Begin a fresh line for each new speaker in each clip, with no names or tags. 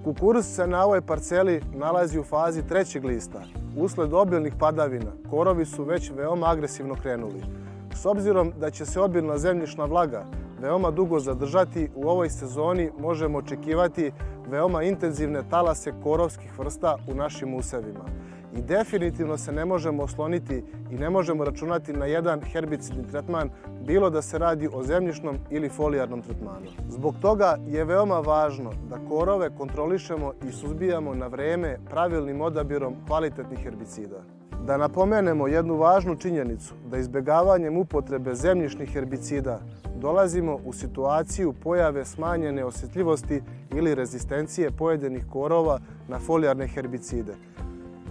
Kukuruz se na ovoj parceli nalazi u fazi trećeg lista. Usled obilnih padavina, korovi su već veoma agresivno krenuli. S obzirom da će se obilna zemljišna vlaga veoma dugo zadržati, u ovoj sezoni možemo očekivati veoma intenzivne talase korovskih vrsta u našim usevima. I definitivno se ne možemo osloniti i ne možemo računati na jedan herbicidni tretman, bilo da se radi o zemljišnom ili folijarnom tretmanu. Zbog toga je veoma važno da korove kontrolišemo i suzbijamo na vreme pravilnim odabirom kvalitetnih herbicida. Da napomenemo jednu važnu činjenicu, da izbjegavanjem upotrebe zemljišnih herbicida dolazimo u situaciju pojave smanjene osjetljivosti ili rezistencije pojedinih korova na folijarne herbicide.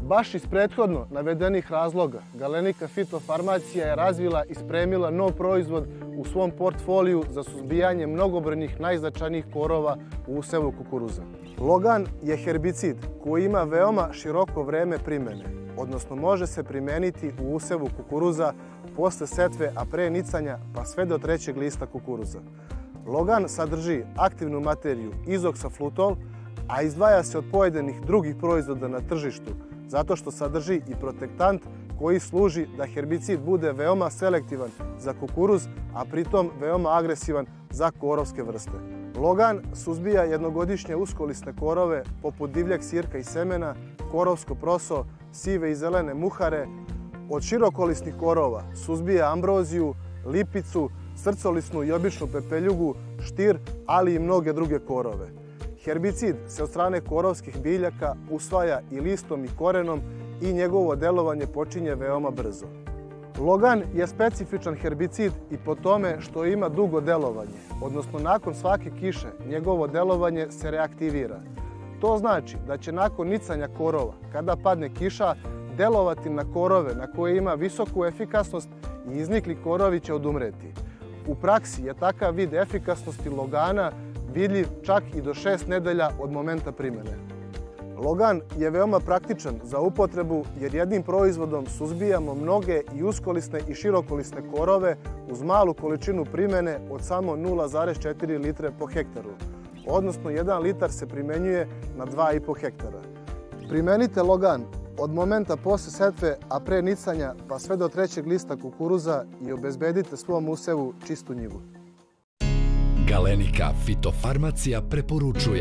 Baš iz prethodno navedenih razloga, Galenika fitofarmacija je razvila i spremila nov proizvod u svom portfoliju za suzbijanje mnogobrojnih najznačajnijih korova u usevu kukuruza. Logan je herbicid koji ima veoma široko vreme primjene, odnosno može se primeniti u usevu kukuruza posle setve, a pre nicanja pa sve do trećeg lista kukuruza. Logan sadrži aktivnu materiju izoksaflutol, a izdvaja se od pojedinih drugih proizvoda na tržištu, zato što sadrži i protektant koji služi da herbicid bude veoma selektivan za kukuruz, a pritom veoma agresivan za korovske vrste. Logan suzbija jednogodišnje uskolisne korove poput divljeg sirka i semena, korovsko proso, sive i zelene muhare. Od širokolisnih korova suzbija ambroziju, lipicu, srcolisnu i običnu pepeljugu, štir, ali i mnoge druge korove. Herbicid se od strane korovskih biljaka usvaja i listom i korenom i njegovo delovanje počinje veoma brzo. Logan je specifičan herbicid i po tome što ima dugo delovanje, odnosno nakon svake kiše njegovo delovanje se reaktivira. To znači da će nakon nicanja korova, kada padne kiša, delovati na korove na koje ima visoku efikasnost i iznikli korovi će odumreti. U praksi je takav vid efikasnosti Logana vidljiv čak i do 6 nedelja od momenta primjene. Logan je veoma praktičan za upotrebu jer jednim proizvodom suzbijamo mnoge i uskolisne i širokolisne korove uz malu količinu primjene od samo 0,4 litre po hektaru, odnosno 1 litar se primenjuje na 2,5 hektara. Primenite Logan od momenta posle setve, a pre nicanja pa sve do trećeg lista kukuruza i obezbedite svom usevu čistu njivu.
Galenika fitofarmacija preporučuje